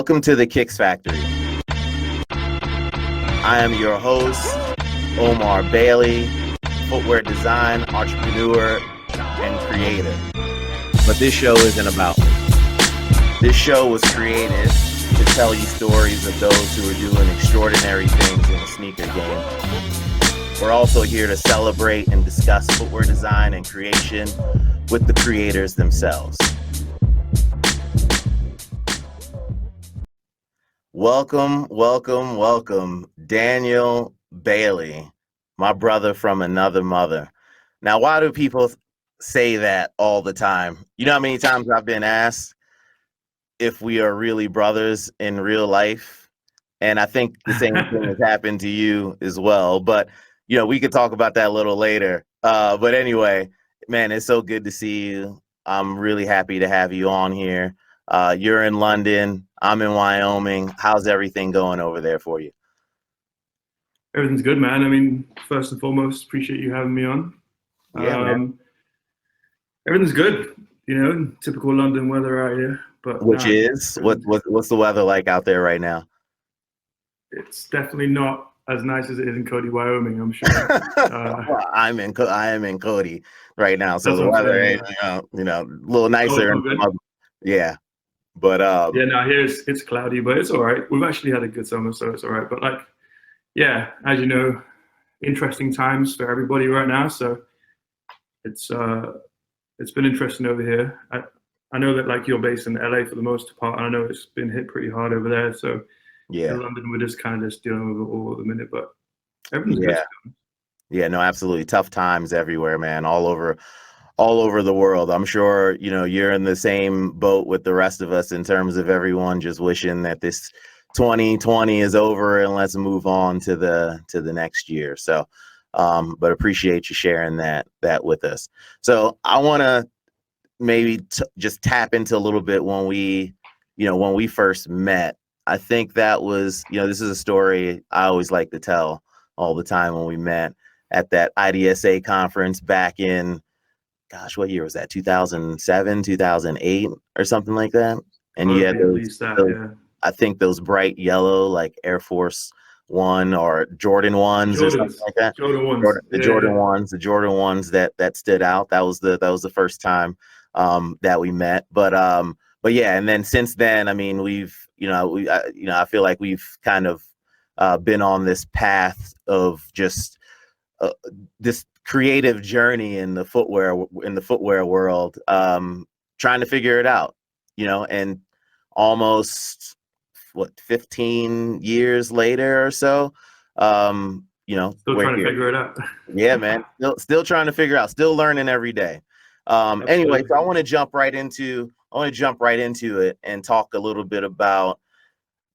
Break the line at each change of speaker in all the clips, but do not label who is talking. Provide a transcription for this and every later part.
Welcome to the Kicks Factory. I am your host, Omar Bailey, footwear design, entrepreneur, and creator. But this show isn't about me. This show was created to tell you stories of those who are doing extraordinary things in the sneaker game. We're also here to celebrate and discuss footwear design and creation with the creators themselves. Welcome, Daniel Bailey, my brother from another mother. Now, why do people say that all the time? You know how many times I've been asked if we are really brothers in real life? And I think the same thing has happened to you as well. But, you know, we could talk about that a little later. But anyway, man, it's so good to see you. I'm really happy to have you on here. You're in London. I'm in Wyoming. How's everything going over there for you?
Everything's good, man. I mean, first and foremost, appreciate you having me on.
Yeah, man.
Everything's good. You know, typical London weather out here. But
what's the weather like out there right now?
It's definitely not as nice as it is in Cody, Wyoming, I'm sure.
Well, I am in Cody right now, so the weather ain't a little nicer. Yeah. But
now here it's cloudy, but it's all right. We've actually had a good summer, so it's all right. But as you know, interesting times for everybody right now. So it's been interesting over here. I know that you're based in LA for the most part, and I know it's been hit pretty hard over there. So
yeah,
in London we're just kind of dealing with it all at the minute, but everything's good.
Yeah, no, absolutely. Tough times everywhere, man. All over the world. I'm sure, you're in the same boat with the rest of us in terms of everyone just wishing that this 2020 is over and let's move on to the next year. So, but appreciate you sharing that with us. So I want to maybe just tap into a little bit when we first met. I think that was, this is a story I always like to tell all the time when we met at that IDSA conference back in, gosh, what year was that? 2007, 2008 or something like that. And you had I think those bright yellow, like Air Force One or Jordan ones or something like that. The Jordan ones that stood out. That was the first time that we met. But yeah, and then since then, I mean, I feel like we've kind of been on this path of just this creative journey in the footwear world, trying to figure it out, and almost 15 years later or so,
still trying to figure it out.
Yeah, man, still trying to figure out, still learning every day. Anyway, so I want to jump right into it and talk a little bit about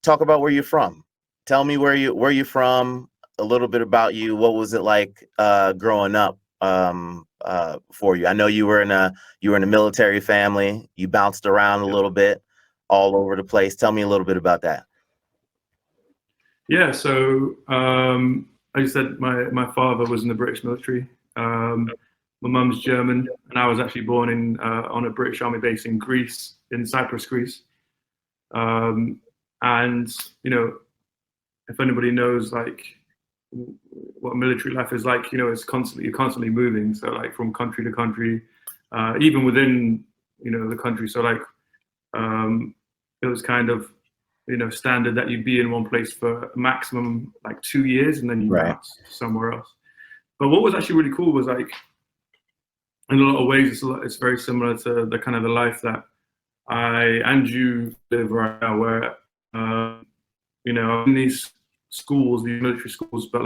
where you're from. Tell me where you're from, a little bit about you. What was it like growing up for you? I know you were in a military family. You bounced around a little bit all over the place. Tell me a little bit about that.
Yeah, so like I said, my father was in the British military. My mum's German, and I was actually born on a British Army base in Greece, in Cyprus, Greece. And if anybody knows what military life is like, you're constantly moving. So from country to country, even within the country. So it was kind of standard that you'd be in one place for a maximum 2 years, and then you bounce somewhere else. But what was actually really cool was in a lot of ways it's very similar to the kind of the life that I and you live right now, where in these schools, these military schools, but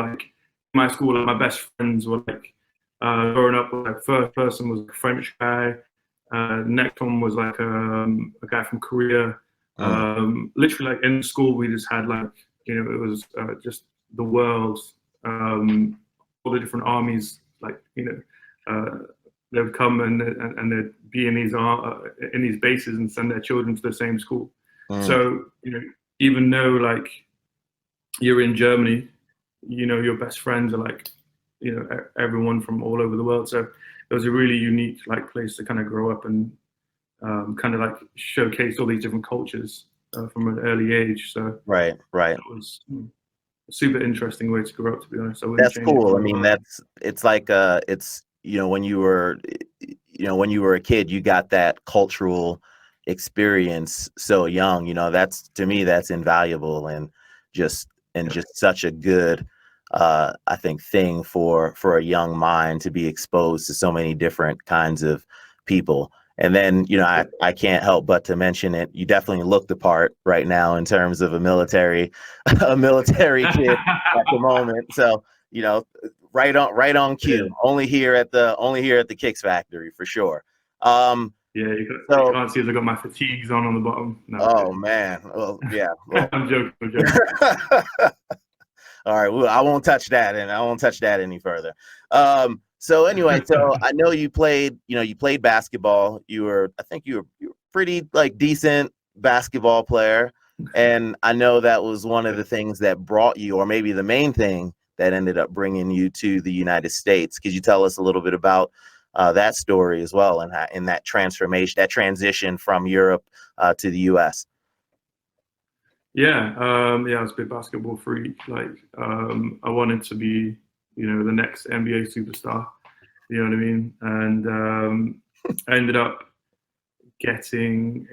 my school, my best friends were growing up. First person was a French guy. Next one was a guy from Korea. Literally, in school, we just had it was just the world, all the different armies. They would come and they'd be in these bases and send their children to the same school. So even though you're in Germany, your best friends are everyone from all over the world. So it was a really unique place to kind of grow up and kind of showcase all these different cultures. from an early age. So
Right.
that was a super interesting way to grow up, to be honest. I wouldn't
That's
change it
cool.
for
I
the
mean,
world.
it's like it's when you were when you were a kid, you got that cultural experience so young. That's, to me, that's invaluable, and just such a good I think thing for a young mind to be exposed to so many different kinds of people. And then, I can't help but to mention it. You definitely look the part right now in terms of a military a military kid at the moment. So, right on cue.
Yeah.
Only here at the Kicks Factory for sure.
Yeah, you
So,
can't see as I got my fatigues on the bottom. No, I'm
oh
kidding.
man, well, yeah, well.
I'm joking. I'm joking.
All right, well, I won't touch that, and I won't touch that any further. So anyway, so I know you played basketball. I think you were pretty like decent basketball player, and I know that was one of the things that brought you, or maybe the main thing that ended up bringing you to the United States. Could you tell us a little bit about that story as well, and in that transformation, that transition from Europe to the U.S.?
Yeah, I was a big basketball freak. Like, I wanted to be, the next NBA superstar. You know what I mean? And I ended up getting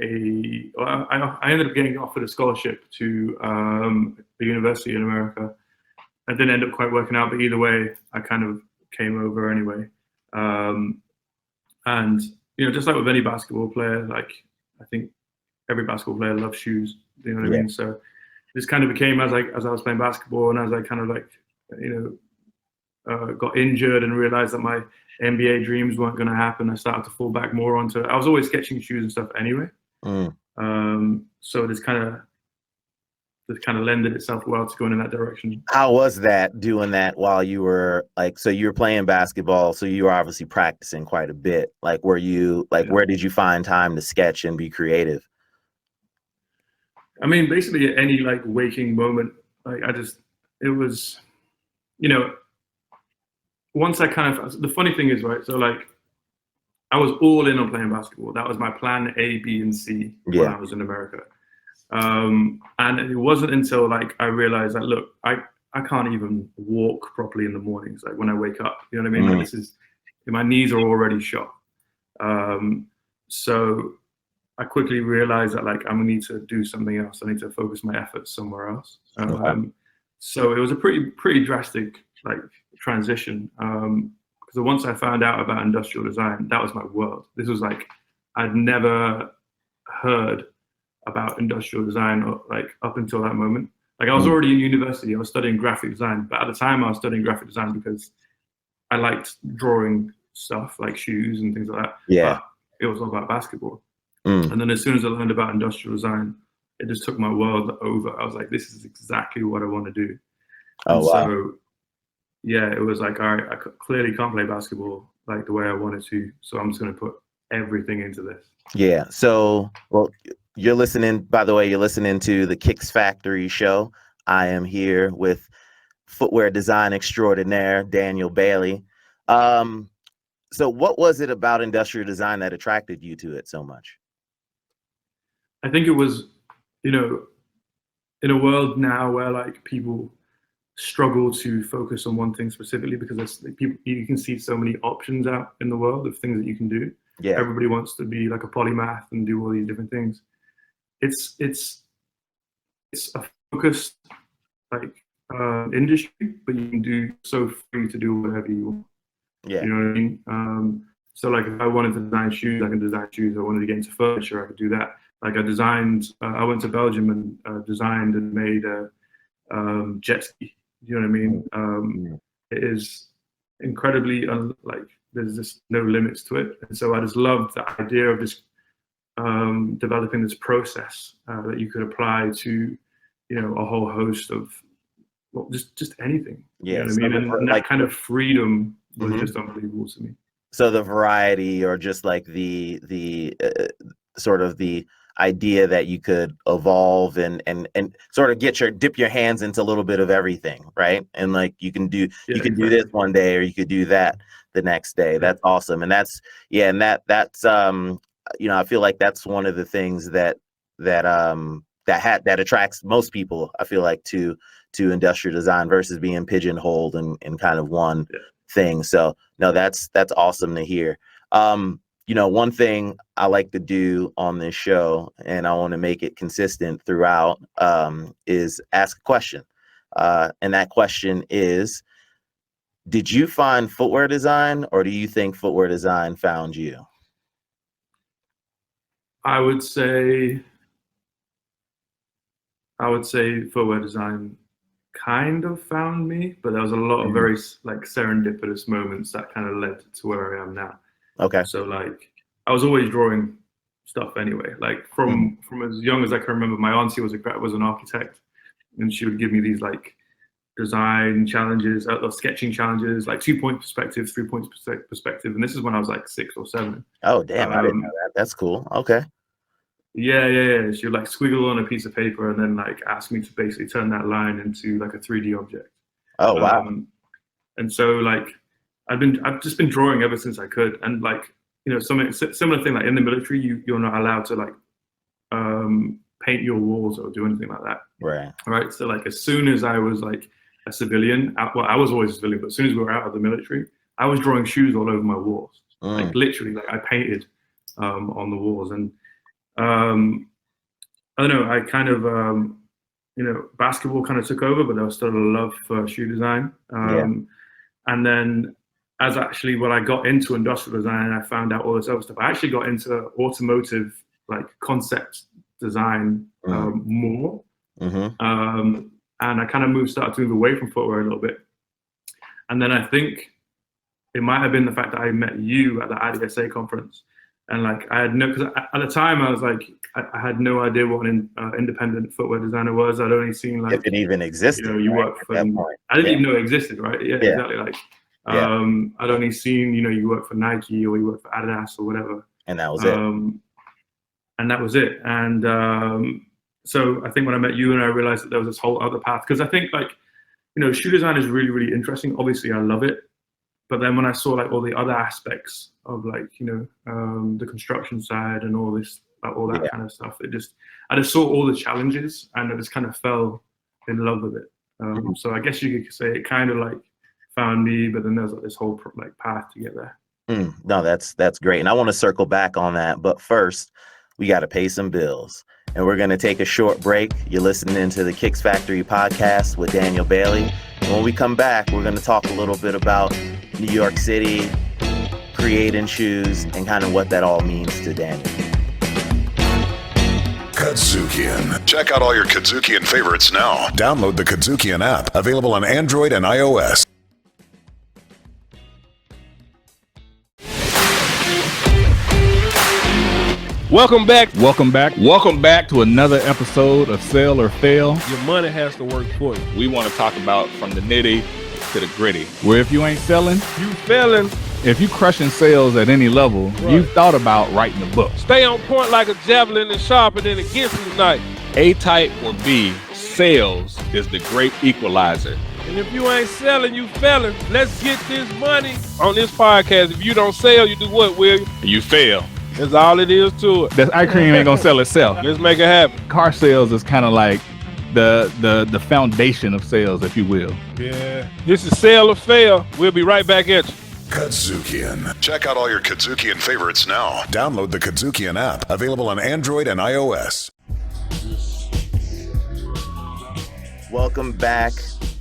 I ended up getting offered a scholarship to a university in America. It didn't end up quite working out, but either way, I kind of came over anyway. Um, and just like with any basketball player, like I think every basketball player loves shoes. You know what I
Yeah.
mean? So this kind of became as I was playing basketball, and as I kind of like got injured and realized that my NBA dreams weren't going to happen, I started to fall back more onto. I was always sketching shoes and stuff anyway, so this kind of lended itself well to going in that direction.
How was that, doing that while you were so you were playing basketball, so you were obviously practicing quite a bit. Like, were you where did you find time to sketch and be creative?
I mean, basically at any like waking moment, like it was, once I kind of, the funny thing is, right, so like I was all in on playing basketball. That was my plan A, B, and C when
Yeah.
I was in America. And it wasn't until like I realized that, look, I can't even walk properly in the mornings, like when I wake up. You know what I mean? Like my knees are already shot. So I quickly realized that like I'm gonna need to do something else. I need to focus my efforts somewhere else. So it was a pretty drastic like transition. Because once I found out about industrial design, that was my world. This was like I'd never heard about industrial design, or like up until that moment. Like I was already in university, I was studying graphic design, but at the time I was studying graphic design because I liked drawing stuff like shoes and things like that.
Yeah.
But it was all about basketball. And then as soon as I learned about industrial design, it just took my world over. I was like, this is exactly what I want to do.
Oh,
and
wow.
So yeah, it was like, all right, I clearly can't play basketball like the way I wanted to, so I'm just going to put everything into this.
Yeah. So, well, you're listening to the Kicks Factory show. I am here with footwear design extraordinaire Daniel Bailey. So what was it about industrial design that attracted you to it so much?
I think it was, in a world now where like people struggle to focus on one thing specifically because you can see so many options out in the world of things that you can do.
Yeah.
Everybody wants to be like a polymath and do all these different things. It's a focused like industry, but you can do so free to do whatever you want.
Yeah.
You know what I mean? So like if I wanted to design shoes, I can design shoes. If I wanted to get into furniture, I could do that. Like I went to Belgium and designed and made a jet ski. You know what I mean? It is incredibly like there's just no limits to it, and so I just loved the idea of just developing this process that you could apply to, a whole host of just anything.
Yeah.
You know what I mean? And that kind of freedom was just unbelievable to me.
So the variety, or just like the sort of the idea that you could evolve and sort of dip your hands into a little bit of everything, right? And like you can do do this one day, or you could do that the next day. Yeah. That's awesome. And that's I feel like that's one of the things that that attracts most people, I feel like, to industrial design versus being pigeonholed in kind of one thing. So no, that's awesome to hear. One thing I like to do on this show, and I want to make it consistent throughout, is ask a question. And that question is, did you find footwear design, or do you think footwear design found you?
I would say footwear design kind of found me, but there was a lot of very like serendipitous moments that kind of led to where I am now.
Okay.
So like I was always drawing stuff anyway. Like from as young as I can remember, my auntie was an architect, and she would give me these like design challenges, or sketching challenges, like 2-point perspective, 3-point perspective, and this is when I was like 6 or 7.
Oh damn, I didn't know that. That's cool. Okay.
Yeah. She would like squiggle on a piece of paper and then like ask me to basically turn that line into like a 3D object.
Oh wow.
And so like I've just been drawing ever since I could, and like something similar thing, like in the military you're not allowed to like paint your walls or do anything like that. Right. So like as soon as I was like a civilian, well, I was always a civilian, but as soon as we were out of the military, I was drawing shoes all over my walls. Like literally, like I painted on the walls. And I don't know, I kind of basketball kind of took over, but there was still a love for shoe design. And then when I got into industrial design, I found out all this other stuff. I actually got into automotive like concept design more. And I kind of started to move away from footwear a little bit. And then I think it might have been the fact that I met you at the IDSA conference. And like I had because at the time I was like, I had no idea what an independent footwear designer was. I'd only seen like,
if it even existed.
You work for, I didn't even know it existed, right? Yeah. Exactly. Like I'd only seen, you work for Nike or you work for Adidas or whatever.
And that was it.
And that was it. And so I think when I met you and I realized that there was this whole other path, because I think like, shoe design is really, really interesting. Obviously I love it. But then when I saw like all the other aspects of like, the construction side and all this, all that kind of stuff, I just saw all the challenges and I just kind of fell in love with it. So I guess you could say it kind of like found me, but then there's like this whole like path to get there.
No, that's great. And I want to circle back on that. But first, we got to pay some bills. And we're going to take a short break. You're listening to the Kicks Factory podcast with Daniel Bailey. And when we come back, we're going to talk a little bit about New York City, creating shoes, and kind of what that all means to Daniel.
Kadzukian. Check out all your Kadzukian favorites now. Download the Kadzukian app, available on Android and iOS.
Welcome back to another episode of Sell or Fail.
Your money has to work for you.
We want to talk about from the nitty to the gritty. Where if you ain't selling,
you failing.
If you crushing sales at any level, you've thought about writing a book.
Stay on point like a javelin and sharper than a Ginsu knife.
A-type or B, sales is the great equalizer.
And if you ain't selling, you failing. Let's get this money. On this podcast, if you don't sell, you do what, Will?
You fail.
That's all it is to it.
That ice cream ain't gonna sell itself.
Let's make it happen.
Car sales is kind of like the foundation of sales, if you will.
Yeah. This is Sell or Fail. We'll be right back at you.
Kadzukian. Check out all your Kadzukian favorites now. Download the Kadzukian app, available on Android and iOS.
Welcome back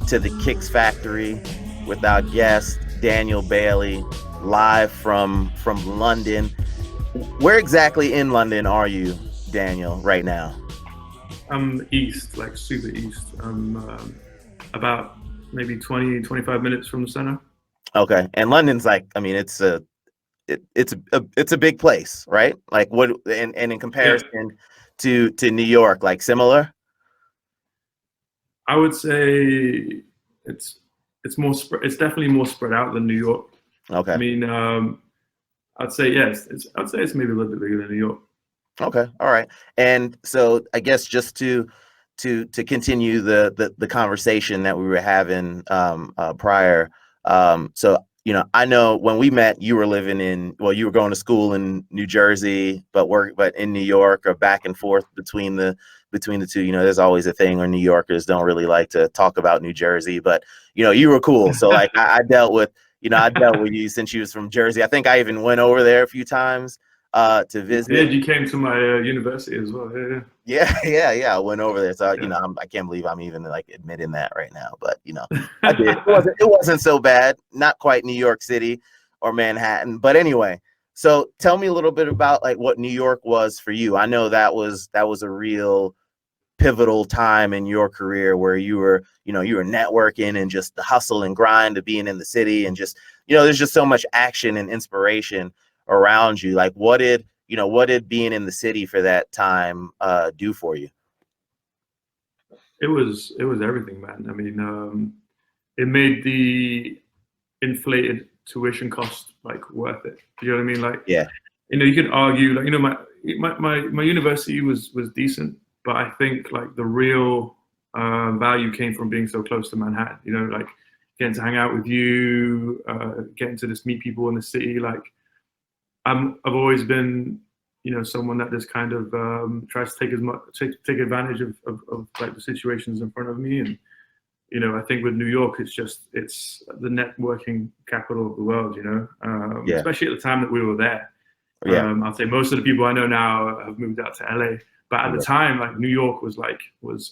to the Kicks Factory with our guest, Daniel Bailey, live from London. Where exactly in London are you, Daniel, right now?
I'm east, like super east. I'm about maybe 20-25 minutes from the center.
Okay, and London's like, I mean, it's a big place, right? Like what, and in comparison to New York, like similar.
I would say it's definitely more spread out than New York.
Okay.
I mean, I'd say yes. I'd say it's maybe a little bit bigger than New York.
Okay. All right. And so I guess just to continue the conversation that we were having prior. So I know when we met, you were living you were going to school in New Jersey, but in New York, or back and forth between the between the two. You know, there's always a thing where New Yorkers don't really like to talk about New Jersey, but you know, you were cool. So like I dealt with you since you was from Jersey. I think I even went over there a few times to visit.
Yeah, you came to my university as well.
Yeah. I went over there. So you know, I can't believe I'm even like admitting that right now, but you know, I did. It wasn't so bad. Not quite New York City or Manhattan, but anyway. So tell me a little bit about like what New York was for you. I know that was a real pivotal time in your career where you were networking and just the hustle and grind of being in the city, and just, you know, there's just so much action and inspiration around you. Like what did being in the city for that time do for you?
It was everything, man. I mean, it made the inflated tuition cost like worth it. You know what I mean? Like,
Yeah,
you know, you could argue like, you know, my university was decent, but I think like the real value came from being so close to Manhattan. You know, like getting to hang out with you, getting to just meet people in the city. Like I've always been, you know, someone that just kind of tries to take advantage of like the situations in front of me. And you know, I think with New York, it's the networking capital of the world, you know, especially at the time that we were there.
Yeah.
I'll say most of the people I know now have moved out to LA, but at the time, like New York was,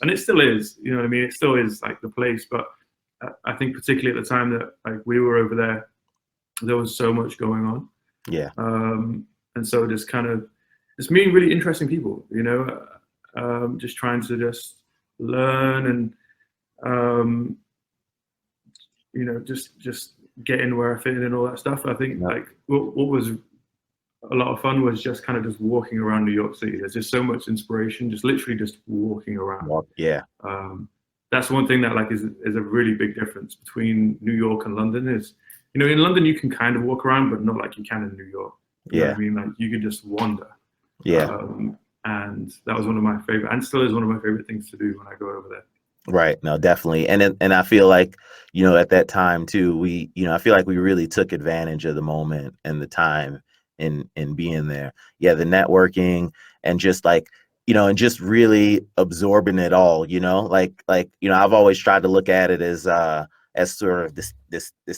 and it still is, you know what I mean? It still is like the place, but I think particularly at the time that like we were over there, there was so much going on.
Yeah.
And so just meeting really interesting people, you know, just trying to just learn and, you know, just get in where I fit in and all that stuff. I think like what was a lot of fun was just kind of just walking around New York City. There's just so much inspiration, just literally just walking around.
Yeah.
That's one thing that like is a really big difference between New York and London is, you know, in London you can kind of walk around, but not like you can in New York. You know what I mean? Like you could just wander.
Yeah.
And that was one of my favorite, and still is one of my favorite things to do when I go over there.
Right. No, definitely. And I feel like, you know, at that time too, I feel like we really took advantage of the moment and the time in being there. Yeah. The networking and just like, you know, and just really absorbing it all, you know, like, you know, I've always tried to look at it as sort of this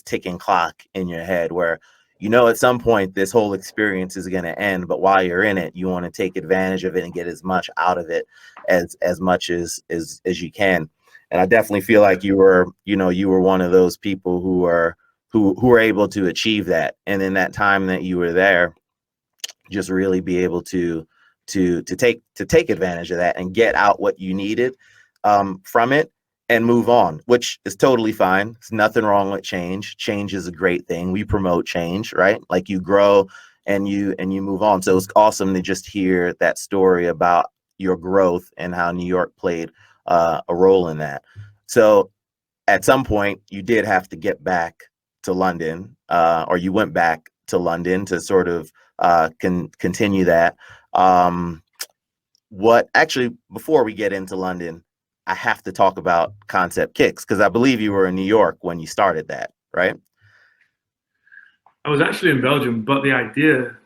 ticking clock in your head where, you know, at some point this whole experience is going to end, but while you're in it, you want to take advantage of it and get as much out of it as much as you can. And I definitely feel like you were one of those people who were able to achieve that. And in that time that you were there, just really be able to take advantage of that and get out what you needed from it and move on, which is totally fine. There's nothing wrong with change. Change is a great thing. We promote change, right? Like you grow and you move on. So it's awesome to just hear that story about your growth and how New York played a role in that. So at some point you did have to get back to London, or you went back to London to sort of continue that. Before we get into London, I have to talk about Concept Kicks because I believe you were in New York when you started that, right?
I was actually in Belgium, but the idea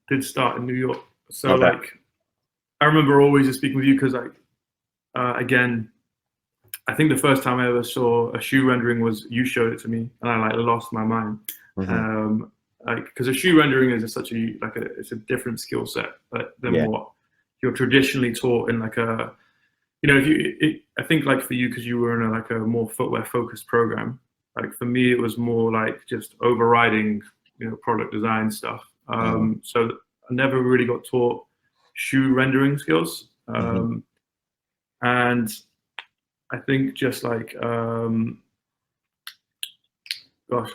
did start in New York. So like, I remember always just speaking with you because like, again, I think the first time I ever saw a shoe rendering was you showed it to me, and I like lost my mind.
Mm-hmm.
Like because a shoe rendering is it's a different skill set than what you're traditionally taught in like a, you know, I think like for you, because you were in a more footwear focused program, like for me, it was more like just overriding, you know, product design stuff. So I never really got taught shoe rendering skills. And I think just like, gosh,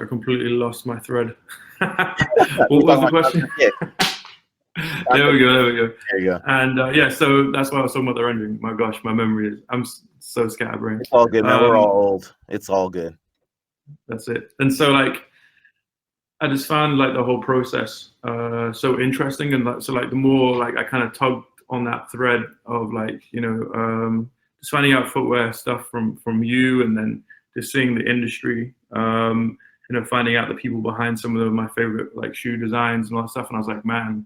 I completely lost my thread. What was the question? There we go.
There you go.
And so that's why I was talking about the rendering. My gosh, my memory I'm so scatterbrained.
It's all good, man. We're all old. It's all good.
That's it. And so like, I just found like the whole process so interesting, and so like the more like I kind of tugged on that thread of like, you know, just finding out footwear stuff from you, and then just seeing the industry, you know, finding out the people behind some of my favorite like shoe designs and all that stuff. And I was like, man,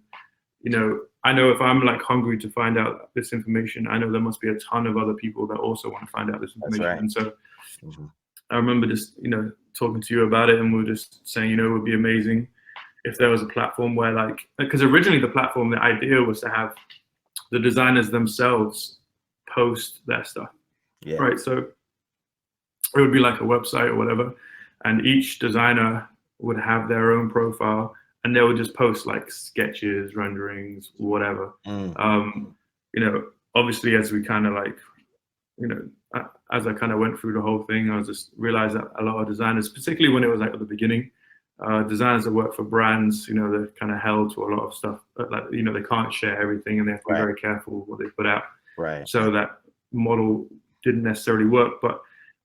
you know, I know if I'm like hungry to find out this information, I know there must be a ton of other people that also want to find out this information.
right.
And so I remember just, talking to you about it, and we were just saying, it would be amazing if there was a platform where, like, because originally the platform, the idea was to have the designers themselves post their stuff, right? So it would be like a website or whatever, and each designer would have their own profile, and they would just post like sketches, renderings, whatever. Obviously, as we kind of like, as I kind of went through the whole thing, I was just realized that a lot of designers, particularly when it was like at the beginning, designers that work for brands, they're kind of held to a lot of stuff, but like, they can't share everything, and they have to be very careful what they put out.
Right.
So that model didn't necessarily work. But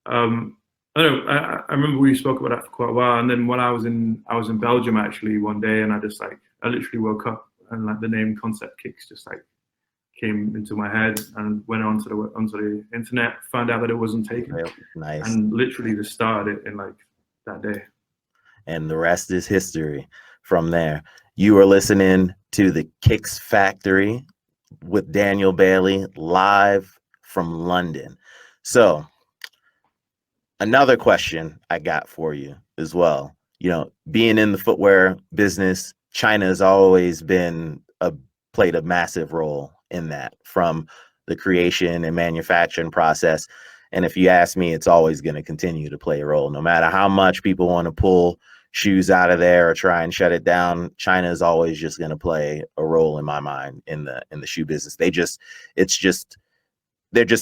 I don't know. I remember we spoke about that for quite a while, and then when I was in Belgium actually one day, and I literally woke up, and like the name Concept Kicks just like came into my head, and went onto the internet, found out that it wasn't taken,
nice,
and literally just started it in like that day.
And the rest is history from there. You are listening to the Kicks Factory with Daniel Bailey live from London. So another question I got for you as well. Being in the footwear business, China has always played a massive role in that, from the creation and manufacturing process. And if you ask me, it's always going to continue to play a role, no matter how much people want to pull shoes out of there or try and shut it down. China is always just going to play a role in my mind in the shoe business. They're just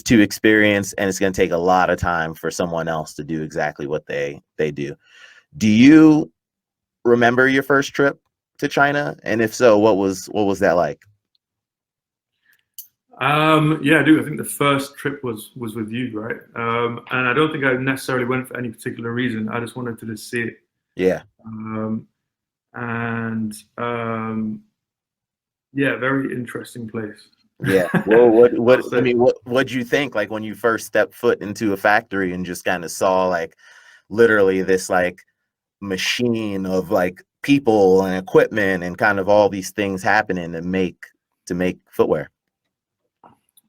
too experienced, and it's going to take a lot of time for someone else to do exactly what they do. Do you remember your first trip to China? And if so, what was that like?
Yeah, I do. I think the first trip was with you, right? And I don't think I necessarily went for any particular reason. I just wanted to just see it.
Yeah.
Yeah, very interesting place.
Yeah. Well, what'd you think, like, when you first stepped foot into a factory and just kind of saw like literally this like machine of like people and equipment and kind of all these things happening to make footwear?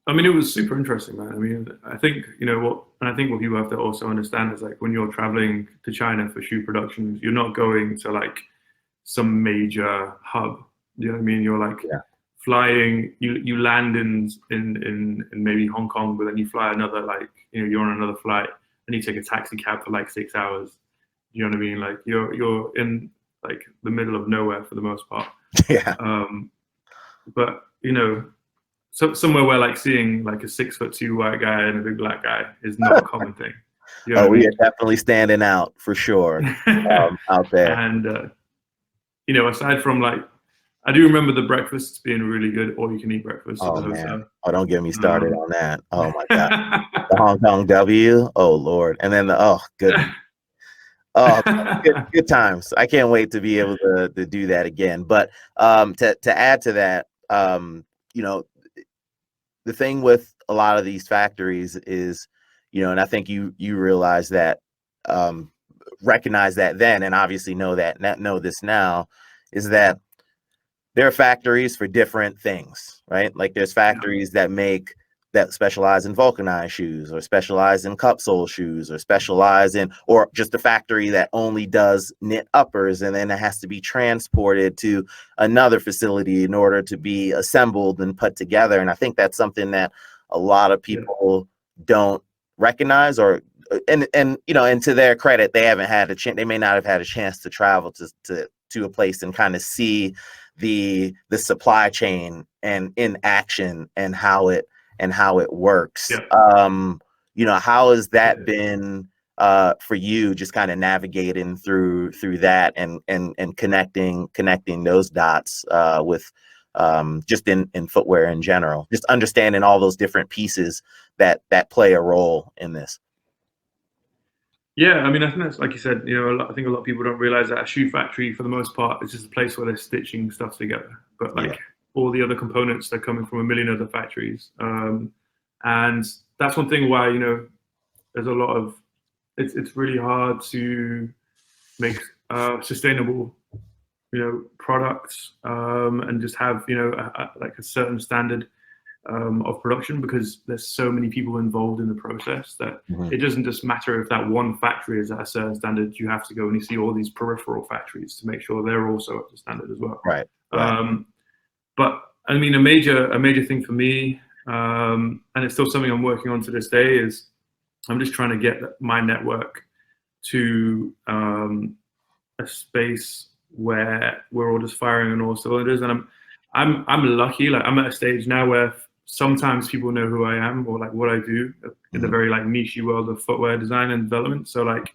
I mean, it was super interesting, man. I mean, I think, what people have to also understand is, like, when you're traveling to China for shoe production, you're not going to like some major hub. You know what I mean? You're like flying, you land in maybe Hong Kong, but then you fly another, like, you're on another flight, and you take a taxi cab for like 6 hours. You know what I mean? Like, you're in like the middle of nowhere for the most part.
Yeah.
But so somewhere where like seeing like a 6'2" white guy and a big black guy is not a common thing.
We are definitely standing out for sure out there.
And aside from, like, I do remember the breakfasts being really good, all you can eat breakfast.
Oh man! Oh, don't get me started on that. Oh my God, the Hong Kong W. Oh Lord, and then good. Oh, good times. I can't wait to be able to do that again. But to add to that, the thing with a lot of these factories is, and I think you realize that, recognize that then, and obviously know this now, is that there are factories for different things, right? Like, there's factories that specialize in vulcanized shoes, or specialize in cup sole shoes, or specialize in, or just a factory that only does knit uppers, and then it has to be transported to another facility in order to be assembled and put together. And I think that's something that a lot of people don't recognize, and to their credit, they haven't had they may not have had a chance to travel to a place and kind of see the supply chain and in action, and how it works. How has that been for you, just kind of navigating through that and connecting those dots with just in footwear in general, just understanding all those different pieces that play a role in this?
Yeah, I mean, I think that's, like you said, I think a lot of people don't realize that a shoe factory, for the most part, is just a place where they're stitching stuff together. But like all the other components, they're coming from a million other factories. And that's one thing why, there's a lot of, it's really hard to make sustainable products, and just have, like a certain standard of production, because there's so many people involved in the process that it doesn't just matter if that one factory is at a certain standard. You have to go and you see all these peripheral factories to make sure they're also up to standard as well.
Right.
But I mean, a major thing for me, and it's still something I'm working on to this day, is I'm just trying to get my network to a space where we're all just firing on all cylinders. And I'm lucky. Like, I'm at a stage now where sometimes people know who I am or like what I do in the very like niche world of footwear design and development. So like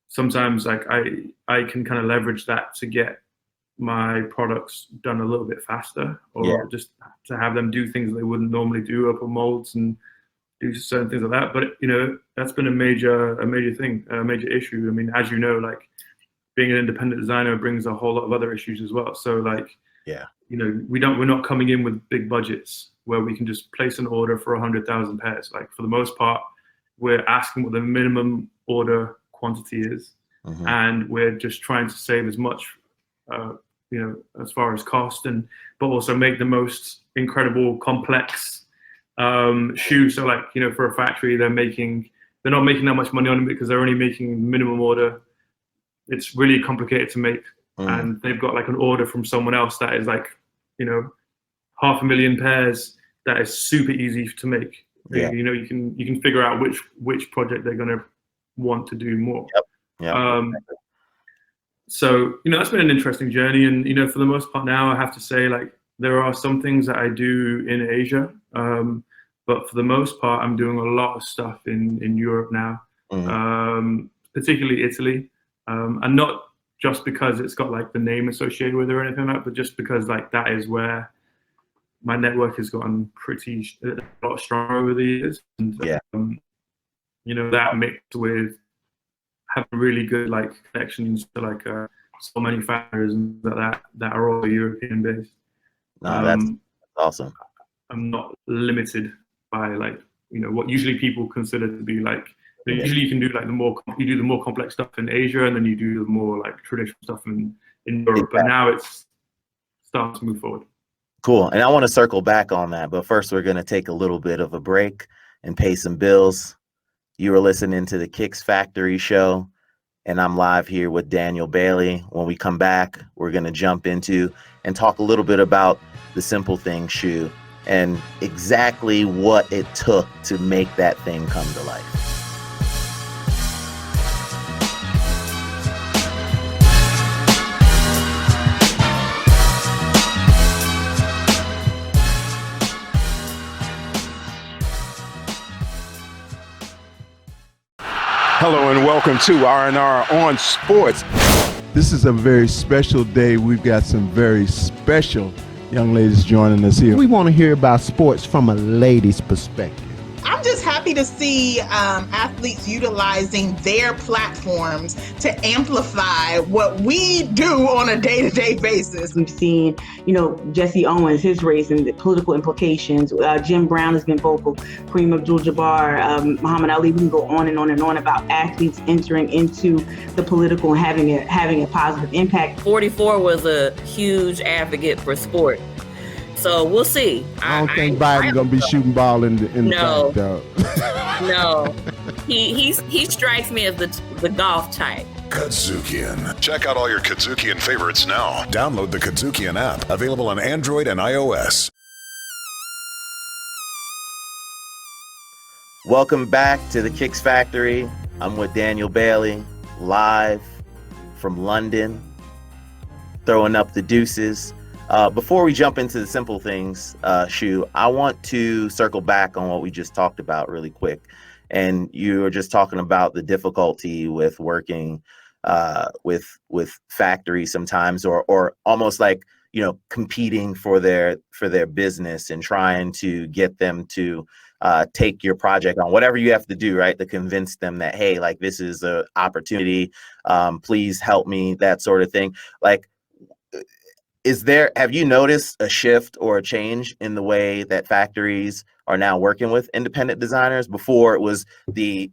sometimes like I can kind of leverage that to get my products done a little bit faster, or just to have them do things they wouldn't normally do, open molds and do certain things like that. But that's been a major thing, a major issue. I mean, as you know, like, being an independent designer brings a whole lot of other issues as well. So like, we're not coming in with big budgets where we can just place an order for 100,000 pairs. Like, for the most part, we're asking what the minimum order quantity is, and we're just trying to save as much, as far as cost, but also make the most incredible, complex shoe. So like, for a factory, they're not making that much money on it because they're only making minimum order. It's really complicated to make, and they've got like an order from someone else that is like, 500,000 pairs that is super easy to make.
Yeah.
You can figure out which project they're gonna want to do more. So that's been an interesting journey, and for the most part now, I have to say, like, there are some things that I do in Asia, but for the most part, I'm doing a lot of stuff in Europe now, particularly Italy. And not just because it's got like the name associated with it or anything like that, but just because like that is where my network has gotten a lot stronger over the years. And, that mixed with having really good like connections to like small manufacturers and that are all European based.
No, that's awesome.
I'm not limited by like, what usually people consider to be like, usually you can do like the more complex stuff in Asia, and then you do the more like traditional stuff in Europe. But now it's starting to move forward.
Cool. And I want to circle back on that, but first we're going to take a little bit of a break and pay some bills. You are listening to the Kicks Factory show, and I'm live here with Daniel Bailey. When we come back, we're going to jump into and talk a little bit about the Simple Thing shoe and exactly what it took to make that thing come to life.
Hello and welcome to R&R on Sports.
This is a very special day. We've got some very special young ladies joining us here. We want to hear about sports from a lady's perspective.
I'm just happy to see athletes utilizing their platforms to amplify what we do on a day-to-day basis.
We've seen, Jesse Owens, his race and the political implications. Jim Brown has been vocal. Kareem Abdul-Jabbar, Muhammad Ali. We can go on and on and on about athletes entering into the political and having a positive impact.
44 was a huge advocate for sport. So we'll see.
I don't think Biden's gonna be shooting ball in the track, though.
No, he strikes me as the golf type.
Kadzukian. Check out all your Kadzukian favorites now. Download the Kadzukian app, available on Android and iOS.
Welcome back to the Kicks Factory. I'm with Daniel Bailey, live from London, throwing up the deuces. Before we jump into the Simple Things shoe, I want to circle back on what we just talked about really quick. And you were just talking about the difficulty with working with factories sometimes, or almost like, competing for their business and trying to get them to take your project on, whatever you have to do, right, to convince them that, hey, like, this is an opportunity, please help me, that sort of thing. Like, have you noticed a shift or a change in the way that factories are now working with independent designers? Before it was the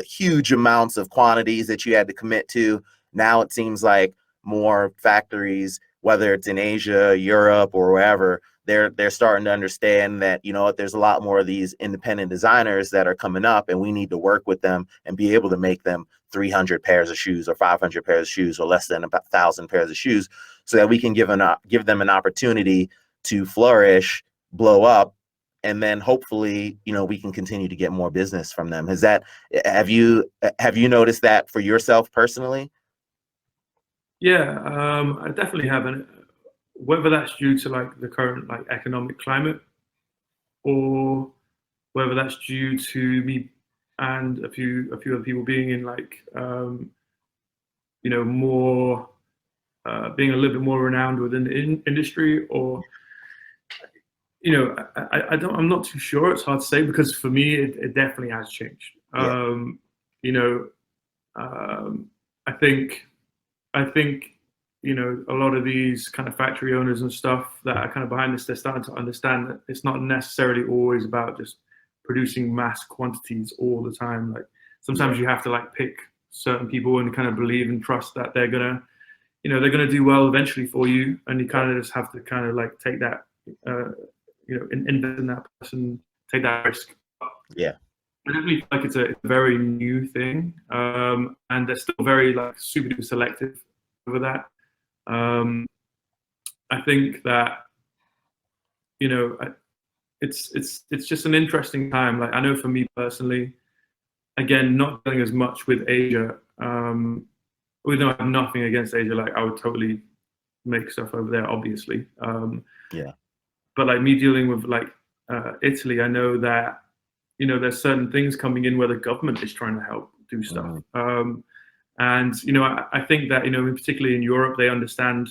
huge amounts of quantities that you had to commit to. Now it seems like more factories, whether it's in Asia, Europe, or wherever, they're starting to understand that, you know what, there's a lot more of these independent designers that are coming up, and we need to work with them and be able to make them 300 pairs of shoes or 500 pairs of shoes or less than about 1,000 pairs of shoes, so that we can give them an opportunity to flourish, blow up, and then hopefully, you know, we can continue to get more business from them. Have you noticed that for yourself personally?
Yeah, I definitely haven't. Whether that's due to like the current like economic climate, or whether that's due to me and a few other people being in like you know, more being a little bit more renowned within the industry, or you know, I'm not too sure. It's hard to say, because for me, it definitely has changed.
Yeah.
You know, I think, you know, a lot of these kind of factory owners and stuff that are kind of behind this, they're starting to understand that it's not necessarily always about just producing mass quantities all the time. Like sometimes you have to like pick certain people and kind of believe and trust that they're gonna, you know, they're gonna do well eventually for you, and you kind of just have to kind of like take that, you know, invest in that person, take that risk.
Yeah.
I definitely feel like it's a very new thing, and they're still very like super duper selective over that. I think that, you know, it's just an interesting time. Like I know for me personally, again, not dealing as much with Asia. Even though I have nothing against Asia, like I would totally make stuff over there, obviously.
Yeah.
But like me dealing with like Italy, I know that, you know, there's certain things coming in where the government is trying to help do stuff. And, you know, I think that, you know, particularly in Europe, they understand,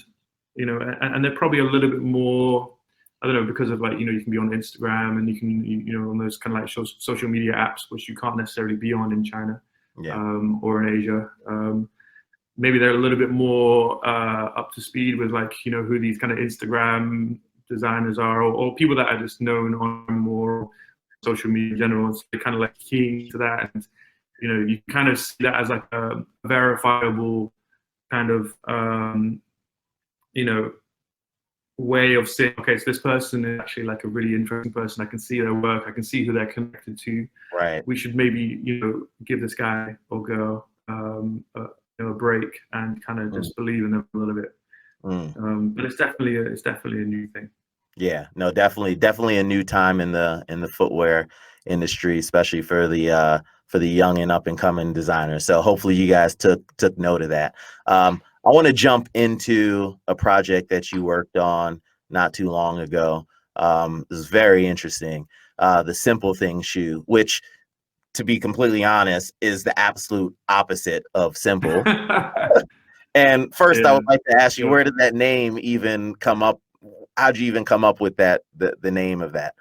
you know, and they're probably a little bit more, I don't know, because of like, you know, you can be on Instagram and you can, you know, on those kind of like social media apps, which you can't necessarily be on in China, or in Asia. Maybe they're a little bit more up to speed with like, you know, who these kind of Instagram designers are, or people that are just known on more social media in general. So they're kind of like keying to that, and you know, you kind of see that as like a verifiable kind of you know, way of saying, okay, so this person is actually like a really interesting person. I can see their work. I can see who they're connected to.
Right.
We should maybe, you know, give this guy or girl you know, a break and kind of just believe in them a little bit. But it's definitely a new thing.
Yeah, no, definitely a new time in the footwear industry, especially for the young and up and coming designers. So hopefully you guys took note of that. I want to jump into a project that you worked on not too long ago. This is very interesting. The Simple Thing shoe, which, to be completely honest, is the absolute opposite of simple. And first, I would like to ask you, where did that name even come up? How'd you even come up with that, the name of that?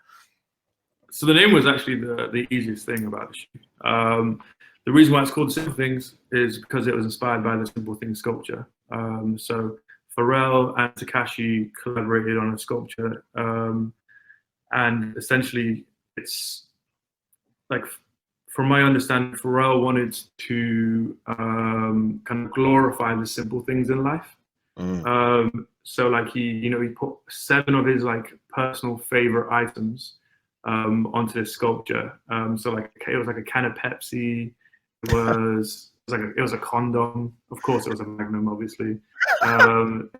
So the name was actually the easiest thing about the shoe. The reason why it's called Simple Things is because it was inspired by the Simple Things sculpture. So Pharrell and Tekashi collaborated on a sculpture, and essentially it's like, from my understanding, Pharrell wanted to kind of glorify the simple things in life. So like he put 7 of his like personal favorite items onto this sculpture. So like it was like a can of Pepsi. It was a condom. Of course, it was a Magnum, obviously. It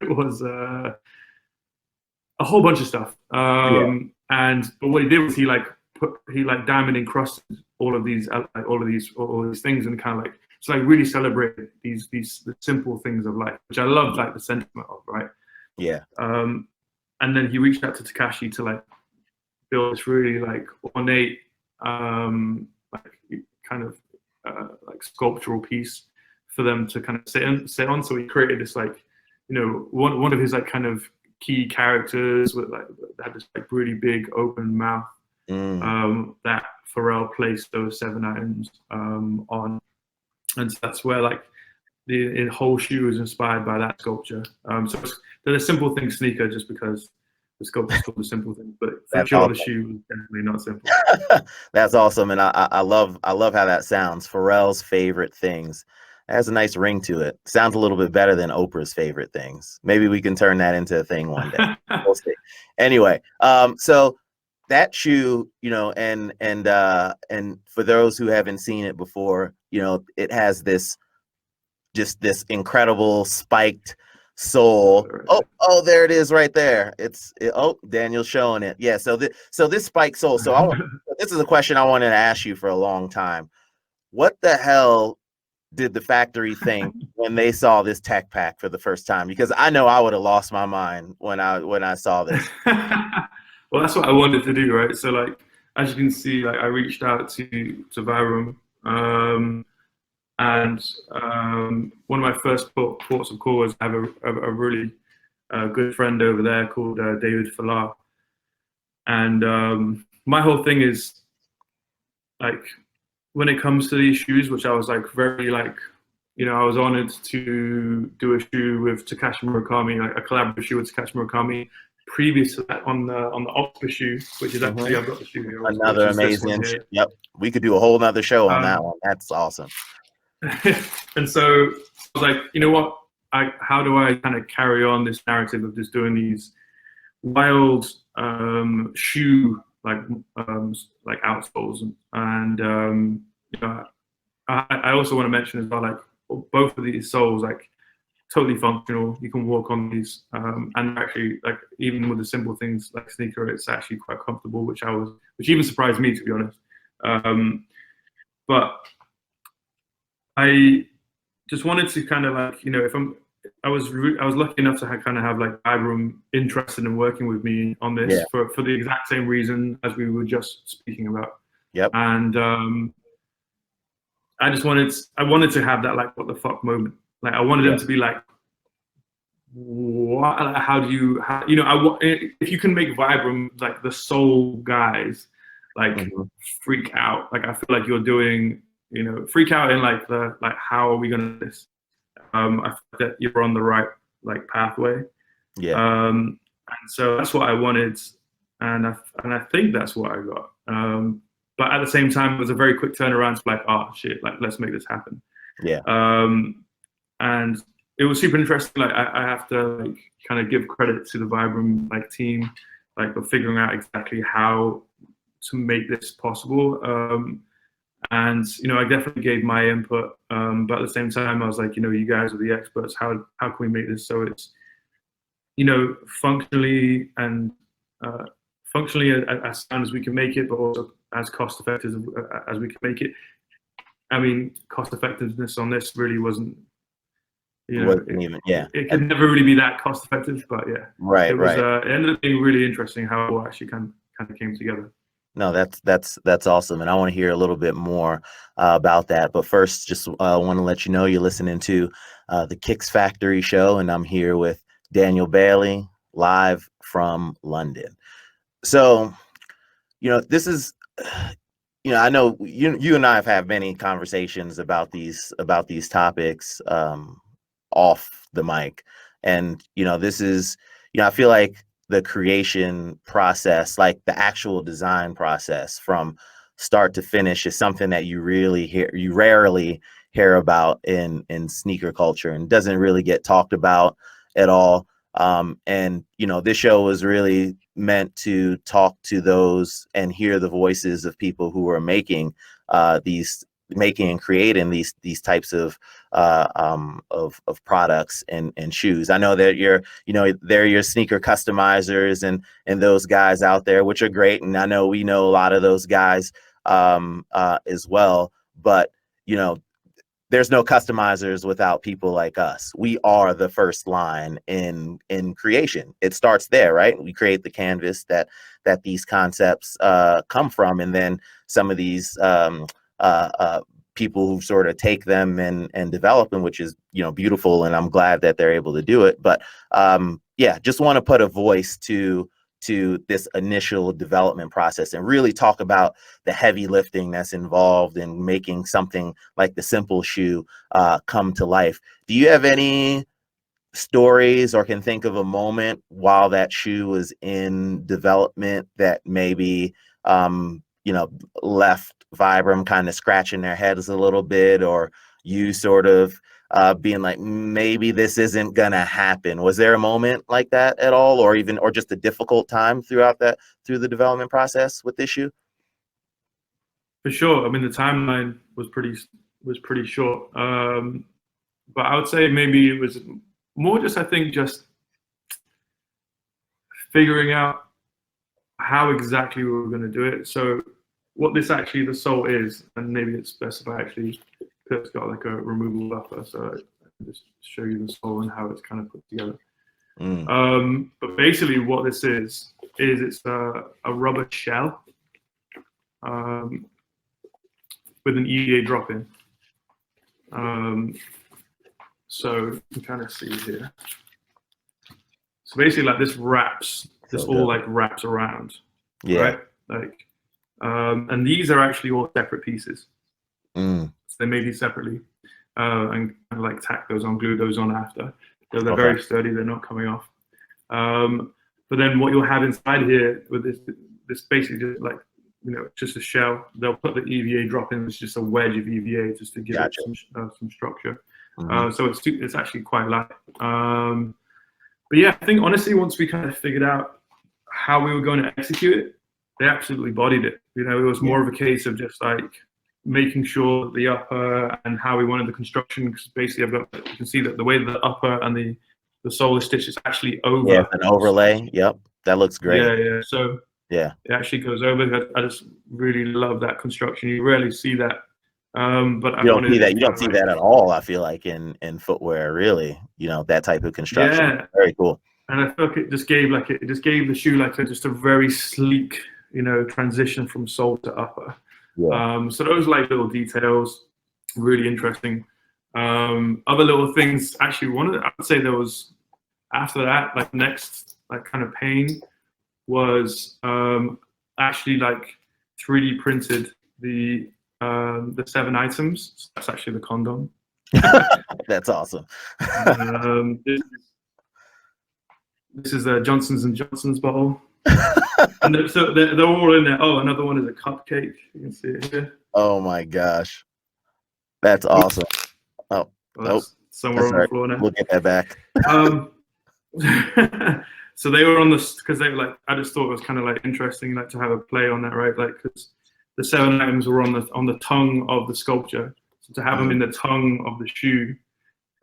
was a whole bunch of stuff. But what he did was he diamond encrusted all of these things, and kind of like, so like really celebrated the simple things of life, which I love, like the sentiment of, right?
Yeah.
And then he reached out to Tekashi to like build this really like ornate like sculptural piece for them to kind of sit on. So he created this like, you know, one of his like kind of key characters with like that had this like really big open mouth. That Pharrell placed those 7 items on, and so that's where like the whole shoe is inspired by that sculpture. So they're a Simple Thing sneaker just because the sculpture is called the Simple Thing, but for sure the shoe is definitely not simple.
That's awesome, and I love how that sounds. Pharrell's favorite things, has a nice ring to it. Sounds a little bit better than Oprah's favorite things. Maybe we can turn that into a thing one day. We'll see. Anyway, so that shoe, and for those who haven't seen it before, it has this incredible spiked sole. Oh, there it is right there. Daniel's showing it. Yeah. So this spiked sole. So this is a question I wanted to ask you for a long time. What the hell did the factory think when they saw this tech pack for the first time? Because I know I would have lost my mind when I saw this.
Well, that's what I wanted to do, right? So, like, as you can see, like, I reached out to Vibram, and one of my first ports of call was I have a really good friend over there called David Falah, and my whole thing is, like, when it comes to these shoes, which I was like very like, I was honored to do a shoe with Takashi Murakami, like a collaborative shoe with Takashi Murakami. Previous to that, on the Octopus shoe, which is actually I've got the shoe here.
Another amazing. Yep, we could do a whole nother show on that one. That's awesome.
And so I was like, you know what? How do I kind of carry on this narrative of just doing these wild shoe like outsoles, and I also want to mention as well, like, both of these soles, like, totally functional. You can walk on these, and actually, like, even with the simple things like sneaker, it's actually quite comfortable, which even surprised me, to be honest. But I just wanted to kind of, like, I was lucky enough to have like Vibram interested in working with me on this for the exact same reason as we were just speaking about.
Yep.
And I wanted to have that, like, what the fuck moment. Like, I wanted them to be like, what? How do you, if you can make Vibram, like, the soul guys, like, freak out. Like, I feel like you're doing, freak out in, like, how are we going to do this? I feel that you're on the right, like, pathway.
Yeah.
And so that's what I wanted, and I think that's what I got. But at the same time, it was a very quick turnaround to, like, oh shit, like, let's make this happen.
Yeah.
And it was super interesting. Like, I have to, like, kind of give credit to the Vibram, like, team, like, for figuring out exactly how to make this possible. And I definitely gave my input, but at the same time, I was like, you guys are the experts. How can we make this so it's, functionally as sound as we can make it, but also as cost effective as we can make it. I mean, cost effectiveness on this really wasn't, it could never really be that cost effective, but yeah,
right,
it was. It ended up being really interesting how it all actually kind of came together.
No, that's awesome, and I want to hear a little bit more about that. But first, just want to let you know you're listening to the Kicks Factory show, and I'm here with Daniel Bailey, live from London. So, this is, I know you and I have had many conversations about these topics off the mic, and this is, I feel like the creation process, like the actual design process from start to finish, is something that you rarely hear about in sneaker culture, and doesn't really get talked about at all. And this show was really meant to talk to those and hear the voices of people who are making and creating these types of products and shoes. I know that they're your sneaker customizers and those guys out there, which are great, and I know we know a lot of those guys as well. But there's no customizers without people like us. We are the first line in creation. It starts there, right? We create the canvas that these concepts come from, and then some of these people who sort of take them and develop them, which is beautiful, and I'm glad that they're able to do it. But just want to put a voice to this initial development process and really talk about the heavy lifting that's involved in making something like the simple shoe come to life. Do you have any stories or can think of a moment while that shoe was in development that maybe left Vibram kind of scratching their heads a little bit, or you sort of being like, maybe this isn't gonna happen? Was there a moment like that at all, or just a difficult time through the development process with this shoe?
For sure. I mean, the timeline was pretty short. But I would say maybe it was more just, I think, just figuring out how exactly we were going to do it. So what this actually, the sole is, and maybe it's best if I actually, it's got like a removable upper, so I can just show you the sole and how it's kind of put together. But basically what this is it's a rubber shell with an EVA drop-in. So you can kind of see here. So basically, like this wraps, this all like wraps around, right? Like, and these are actually all separate pieces. So they made these separately, and kind of like tack those on, glue those on after. So they're very sturdy; they're not coming off. But then what you'll have inside here with this basically just like, you know, just a shell. They'll put the EVA drop in. It's just a wedge of EVA just to give it some structure. So it's actually quite light. But yeah, I think honestly, once we kind of figured out how we were going to execute it, they absolutely bodied it. You know, it was more of a case of just like making sure the upper and how we wanted the construction. Because basically, you can see that the way the upper and the sole is stitched is actually over.
Yeah, an overlay. Yep, that looks great.
Yeah. So it actually goes over. I just really love that construction. You rarely see that. But
you don't see that. You don't see that at all. I feel like in footwear, really. You know, that type of construction.
Yeah,
very cool.
And I feel like it just gave the shoe like just a very sleek, you know, transition from sole to upper. Yeah. So those like little details, really interesting. Other little things. Actually, I would say there was after that, like next, like kind of pain was actually like 3D printed the 7 items. That's actually the condom.
That's awesome.
This is a Johnson's & Johnson's bottle. And they're all in there. Oh, another one is a cupcake. You can see it here.
Oh my gosh. That's awesome. Oh, nope.
Somewhere on the floor now.
We'll get that back.
So they were on this because they were like, I just thought it was kind of like interesting, like to have a play on that, right? Like, because the 7 items were on the tongue of the sculpture. So to have them in the tongue of the shoe,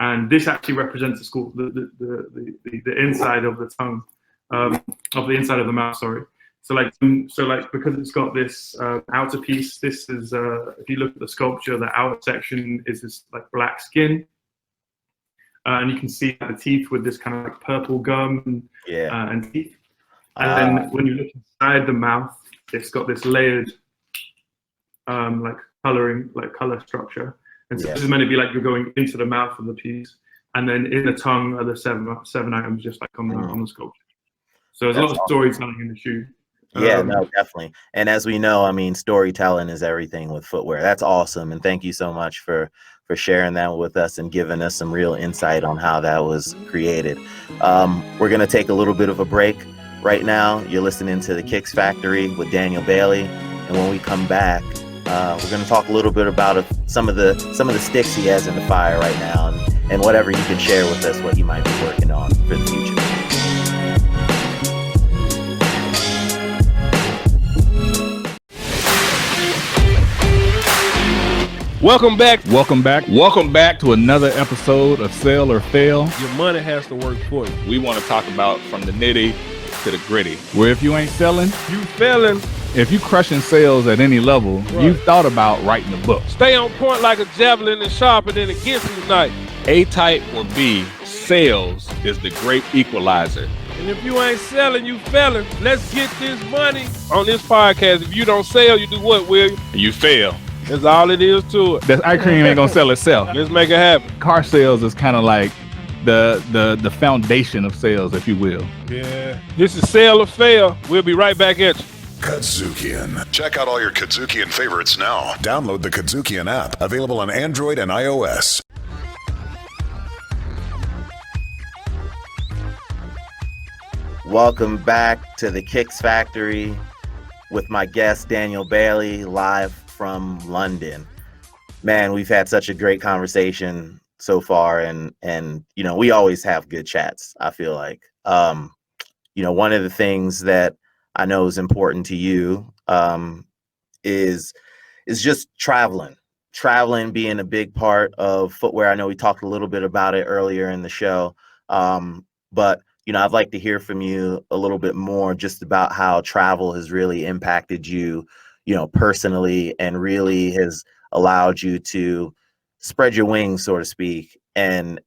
and this actually represents the inside of the tongue, of the inside of the mouth. Sorry. So like because it's got this outer piece. This is if you look at the sculpture, the outer section is this like black skin. And you can see the teeth with this kind of like purple gum and teeth. And then when you look inside the mouth, it's got this layered like color structure. And so this is meant to be like you're going into the mouth of the piece, and then in the tongue are the seven items, just like on the sculpture. So there's a lot of storytelling in the shoe.
Yeah, no, definitely. And as we know, I mean, storytelling is everything with footwear. That's awesome. And thank you so much for sharing that with us and giving us some real insight on how that was created. We're going to take a little bit of a break right now. You're listening to The Kicks Factory with Daniel Bailey. And when we come back, we're going to talk a little bit about some of the sticks he has in the fire right now, and whatever you can share with us, what he might be working on for the future.
Welcome back
to another episode of Sell or Fail.
Your money has to work for you.
We want to talk about from the nitty to the gritty, where if you ain't selling,
you failing.
If you crushing sales at any level, you've thought about writing a book.
Stay on point like a javelin and sharper than a Ginsu knife.
A type or B, sales is the great equalizer.
And if you ain't selling, you failing. Let's get this money. On this podcast, if you don't sell, you do what, William?
You fail.
That's all it is to it.
That ice cream ain't gonna sell itself.
Let's make it happen.
Car sales is kind of like the foundation of sales, if you will.
Yeah. This is Sell or Fail. We'll be right back at you.
Kadzukian. Check out all your Kadzukian favorites now. Download the Kadzukian app, available on Android and iOS.
Welcome back to the Kicks Factory with my guest Daniel Bailey, live from London. Man, we've had such a great conversation so far, and you know, we always have good chats, I feel like. You know, one of the things that I know is important to you is just traveling being a big part of footwear. I know we talked a little bit about it earlier in the show, but you know, I'd like to hear from you a little bit more just about how travel has really impacted you, you know, personally, and really has allowed you to spread your wings, so to speak, and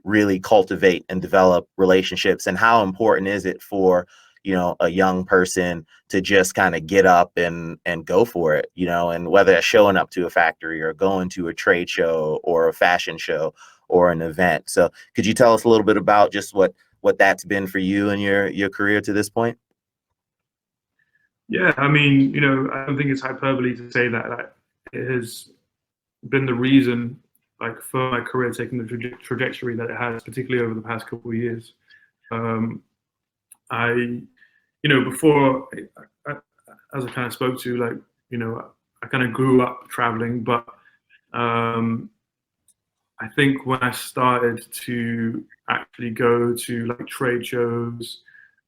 really cultivate and develop relationships. And how important is it for, you know, a young person to just kind of get up and go for it, you know, and whether it's showing up to a factory or going to a trade show or a fashion show or an event. So could you tell us a little bit about just what that's been for you and your career to this point?
Yeah, I mean, you know, I don't think it's hyperbole to say that like, it has been the reason, like, for my career taking the trajectory that it has, particularly over the past couple of years. I, you know, before, as I kind of spoke to, like, you know, I kind of grew up traveling, but I think when I started to actually go to like trade shows,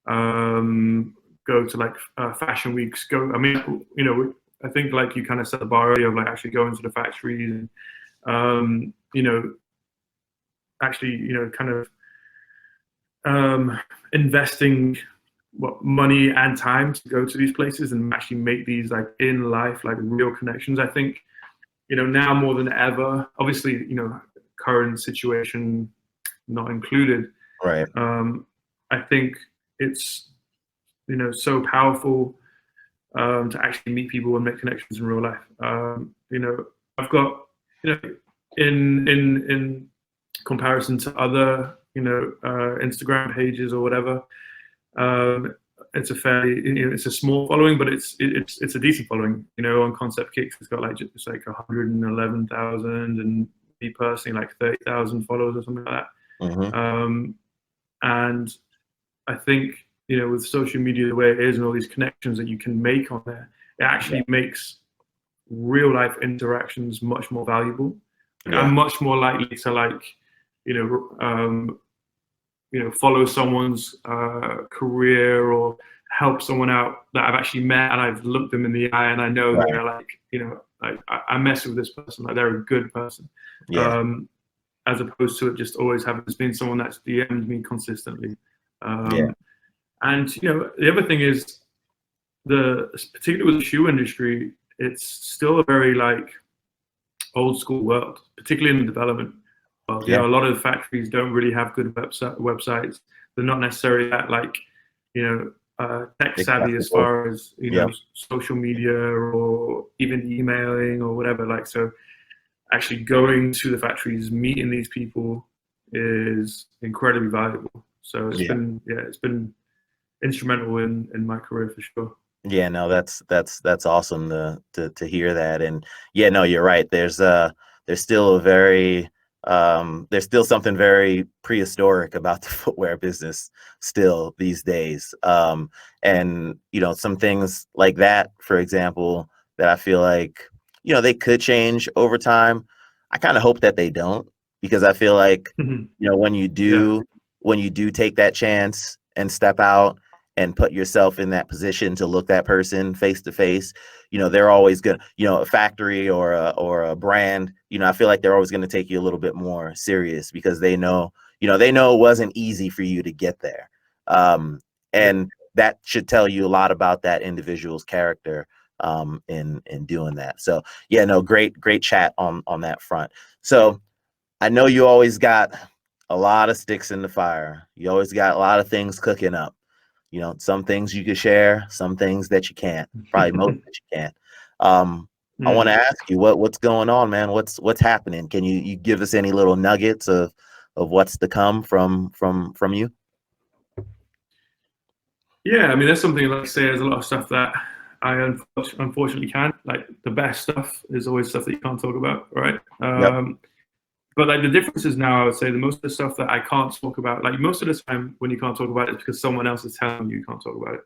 go to like fashion weeks, I mean, you know, I think like you kind of set the bar earlier of like actually going to the factories and, you know, actually, you know, kind of investing money and time to go to these places and actually make these like in life, like real connections. I think, you know, now more than ever, obviously, you know, current situation not included.
Right.
I think it's, you know, so powerful to actually meet people and make connections in real life. You know, I've got, you know, in comparison to other, you know, Instagram pages or whatever, it's a fairly, you know, it's a small following, but it's a decent following. You know, on Concept Kicks, it's got like just like 111,000, and me personally like 30,000 followers or something like that.
Mm-hmm.
And I think, you know, with social media the way it is and all these connections that you can make on there, it actually makes real life interactions much more valuable. Like, I'm much more likely to like, you know, follow someone's career or help someone out that I've actually met and I've looked them in the eye and I know they're like, you know, like I mess with this person, like they're a good person. As opposed to it just always having been someone that's DM'd me consistently. And, you know, the other thing is, particularly with the shoe industry, it's still a very like old school world, particularly in the development world. You know, a lot of factories don't really have good websites. They're not necessarily that like, you know, tech savvy as far as, you know, social media or even emailing or whatever. Like, so actually going to the factories, meeting these people is incredibly valuable. So it's been instrumental in my career for sure.
Yeah, no, that's awesome to hear that. And yeah, no, you're right. There's still a very there's still something very prehistoric about the footwear business still these days. And you know, some things like that, for example, that I feel like, you know, they could change over time. I kind of hope that they don't, because I feel like, you know, when you do take that chance and step out and put yourself in that position to look that person face to face, you know, they're always gonna, you know, a factory or a brand, you know, I feel like they're always going to take you a little bit more serious, because they know it wasn't easy for you to get there. And that should tell you a lot about that individual's character in doing that. So yeah, no, great chat on that front. So I know you always got a lot of sticks in the fire. You always got a lot of things cooking up. You know, some things you can share, some things that you can't. Probably most that you can't. I want to ask you what's going on, man. What's happening? Can you give us any little nuggets of what's to come from you?
Yeah, I mean, there's something, like I say, there's a lot of stuff that I unfortunately can't. Like, the best stuff is always stuff that you can't talk about, right? But like the difference is now, I would say, the most of the stuff that I can't talk about, like most of the time when you can't talk about it, it's because someone else is telling you can't talk about it.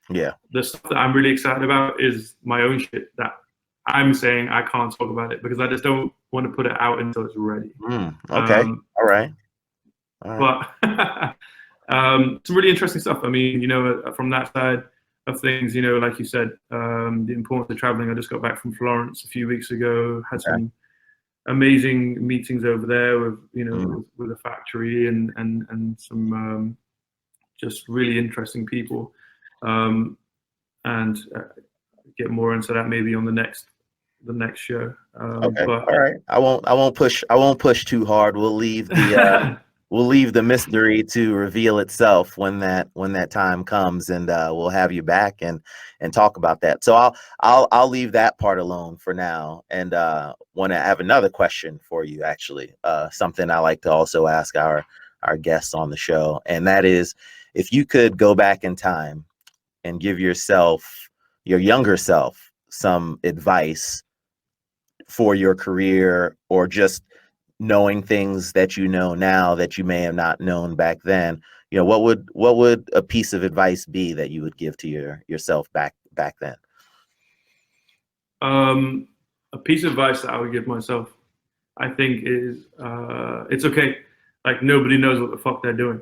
Yeah.
The stuff that I'm really excited about is my own shit that I'm saying I can't talk about it, because I just don't want to put it out until it's ready.
Okay. All right.
But some really interesting stuff. I mean, you know, from that side of things, you know, like you said, the importance of traveling. I just got back from Florence a few weeks ago, had some amazing meetings over there with, you know, with a factory and some just really interesting people. And get more into that maybe on the next show.
Okay.
But,
all right. I won't push too hard. We'll leave the we'll leave the mystery to reveal itself when that time comes, and we'll have you back and talk about that. So I'll leave that part alone for now, and want to have another question for you, actually. Something I like to also ask our guests on the show, and that is, if you could go back in time and give your younger self some advice for your career, or just knowing things that you know now that you may have not known back then, you know, what would a piece of advice be that you would give to yourself back then?
A piece of advice that I would give myself, I think, is it's okay. Like, nobody knows what the fuck they're doing.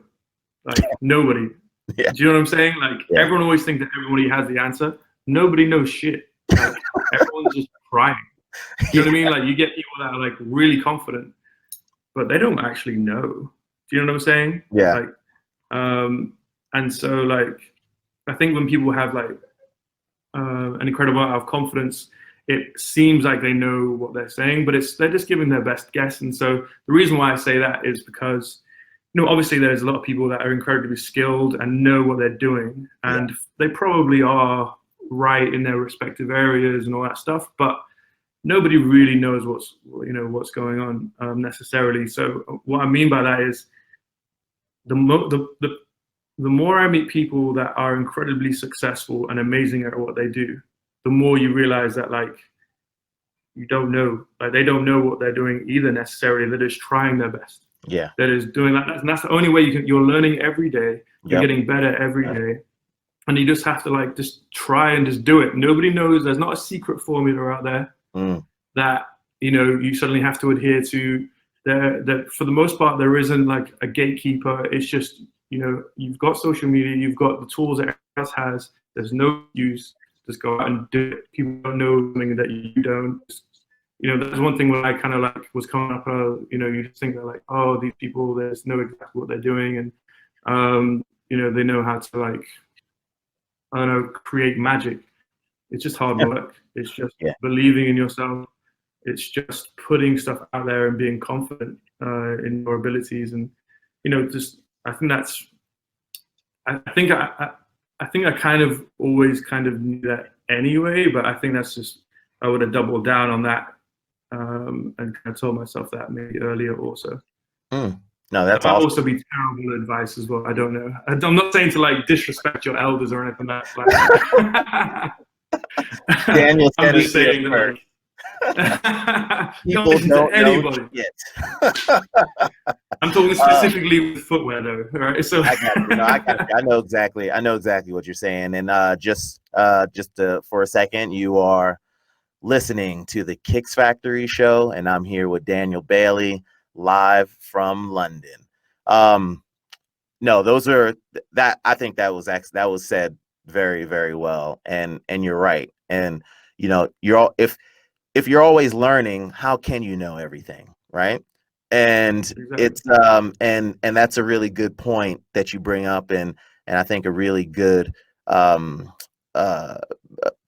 Like, nobody.
Yeah.
Do you know what I'm saying? Like, everyone always thinks that everybody has the answer. Nobody knows shit. Like, everyone's just trying. You know what I mean? Like, you get people that are like really confident, but they don't actually know. Do you know what I'm saying?
Yeah.
Like, and so, like, I think when people have like an incredible amount of confidence, it seems like they know what they're saying, but they're just giving their best guess. And so the reason why I say that is because, you know, obviously there's a lot of people that are incredibly skilled and know what they're doing, and they probably are right in their respective areas and all that stuff, but nobody really knows what's going on necessarily. So what I mean by that is the more I meet people that are incredibly successful and amazing at what they do, the more you realize that, like, you don't know, like, they don't know what they're doing either necessarily. They're just trying their best.
Yeah.
That is doing that. And that's the only way you're learning every day. You're getting better every day. And you just have to, like, just try and just do it. Nobody knows. There's not a secret formula out there that, you know, you suddenly have to adhere to. That for the most part, there isn't like a gatekeeper. It's just, you know, you've got social media, you've got the tools that everyone else has. There's no use. Just go out and do it. People don't know something that you don't. You know, that's one thing when I kind of like was coming up. You know, you just think that, like, oh, these people, there's know exactly what they're doing, and you know, they know how to, like, I don't know, create magic. It's just hard work. It's just believing in yourself. It's just putting stuff out there and being confident in your abilities. And, you know, just, I think I kind of always kind of knew that anyway, but I think that's just, I would have doubled down on that and kind of told myself that maybe earlier also.
No, that's
that might
awesome.
also be terrible advice as well. I don't know. I'm not saying to, like, disrespect your elders or anything like that.
Daniel said,
I'm just saying that,
people don't
anybody.
know yet.
I'm talking specifically with footwear, though. Right? So
I got you. No, I got you. I know exactly what you're saying. And just for a second, you are listening to the Kicks Factory show, and I'm here with Daniel Bailey, live from London. No, those are that. I think that was said very, very well, and you're right. And, you know, if you're always learning, how can you know everything, right? And it's and that's a really good point that you bring up, and I think a really good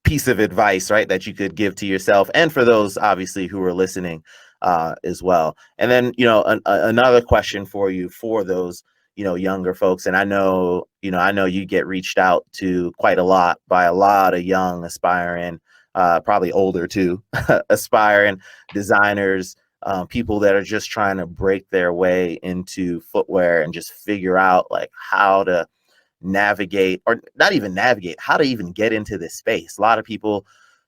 piece of advice, right, that you could give to yourself and for those obviously who are listening as well. And then, you know, another question for you, for those, you know, younger folks, and I know you get reached out to quite a lot by a lot of young aspiring, probably older too, aspiring designers, people that are just trying to break their way into footwear and just figure out, like, how to navigate, or not even navigate, how to even get into this space. A lot of people,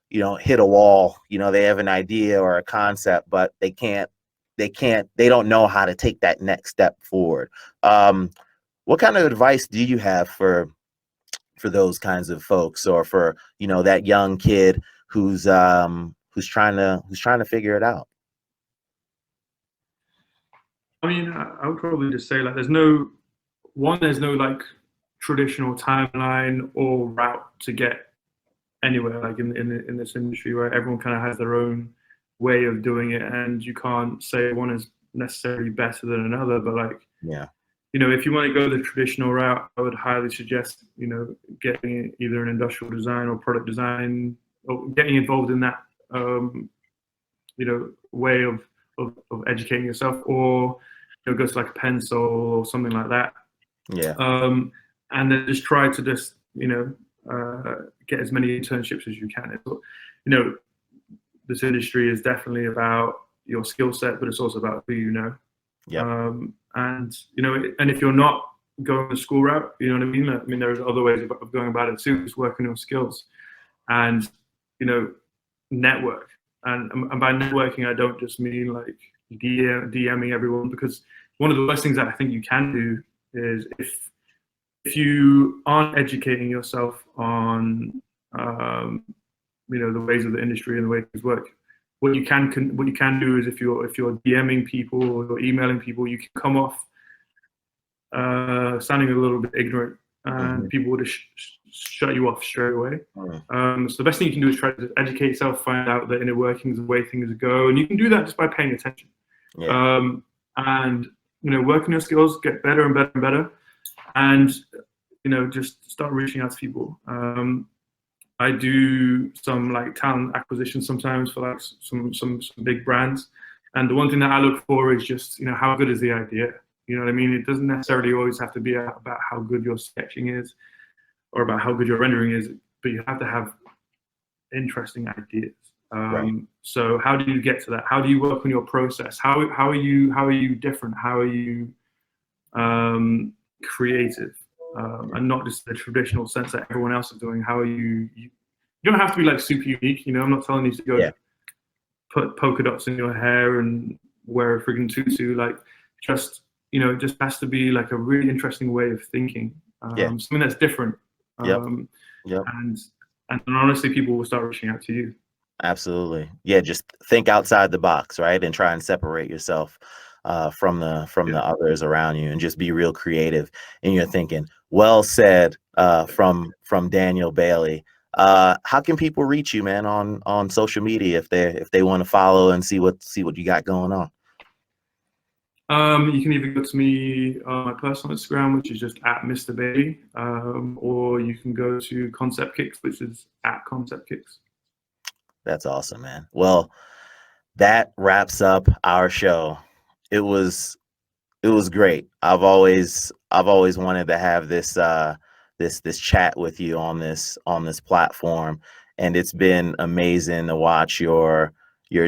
you know, hit a wall. You know, they have an idea or a concept, but they don't know how to take that next step forward. What kind of advice do you have for those kinds of folks, or for, you know, that young kid who's trying to figure it out?
I mean, I would probably just say like there's no like traditional timeline or route to get anywhere like in this industry, where everyone kind of has their own way of doing it, and you can't say one is necessarily better than another. But like,
Yeah.
If you want to go the traditional route, I would highly suggest, getting either an industrial design or product design, or getting involved in that, way of educating yourself, or go to like a pencil or something like that.
Yeah.
And then just try to just, get as many internships as you can. This industry is definitely about your skill set, but it's also about who you know.
Yeah.
And if you're not going the school route, you know what I mean? I mean, there's other ways of going about it too, just working on skills and, network. And by networking, I don't just mean like DMing everyone, because one of the best things that I think you can do is if you aren't educating yourself on, the ways of the industry and the way things work, what you can do is if you're DMing people or you're emailing people, you can come off sounding a little bit ignorant, and people will just shut you off straight away. So the best thing you can do is try to educate yourself, find out the inner workings, the way things go, and you can do that just by paying attention.
Yeah.
And work on your skills, get better and better and better, and just start reaching out to people. I do some like talent acquisition sometimes for like some big brands, and the one thing that I look for is just how good is the idea. You know what I mean? It doesn't necessarily always have to be about how good your sketching is or about how good your rendering is, but you have to have interesting ideas.
Right.
So how do you get to that? How do you work on your process? How are you different? How are you creative? And not just the traditional sense that everyone else is doing. How are you don't have to be like super unique. I'm not telling you to go put polka dots in your hair and wear a friggin' tutu. Like, just it just has to be like a really interesting way of thinking. Something that's different. And honestly, people will start reaching out to you.
Absolutely. Yeah, just think outside the box, right? And try and separate yourself from the others around you, and just be real creative in your thinking. Well said, from Daniel Bailey. How can people reach you, man, on social media if they want to follow and see what you got going on?
You can either go to me on my personal Instagram, which is just @MrBailey, or you can go to Concept Kicks, which is @ConceptKicks.
That's awesome, man. Well, that wraps up our show. It was great. I've always wanted to have this this chat with you on this platform, and it's been amazing to watch your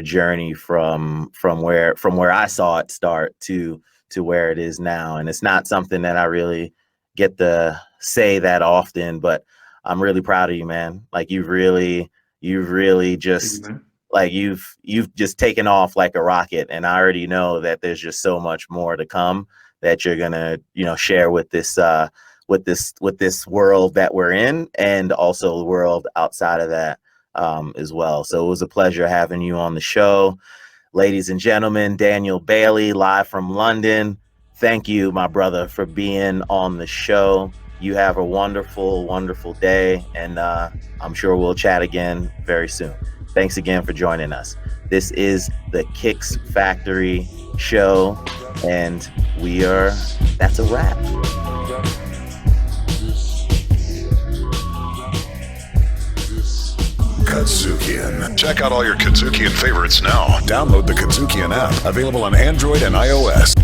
journey from where I saw it start to where it is now. And it's not something that I really get to say that often, but I'm really proud of you, man. Like, you've really just like you've just taken off like a rocket, and I already know that there's just so much more to come that you're gonna share with this world that we're in, and also the world outside of that as well. So it was a pleasure having you on the show. Ladies and gentlemen, Daniel Bailey, live from London. Thank you, my brother, for being on the show. You have a wonderful, wonderful day, and I'm sure we'll chat again very soon. Thanks again for joining us. This is the Kicks Factory show, and that's a wrap.
Kazukian. Check out all your Kazukian favorites now. Download the Kazukian app, available on Android and iOS.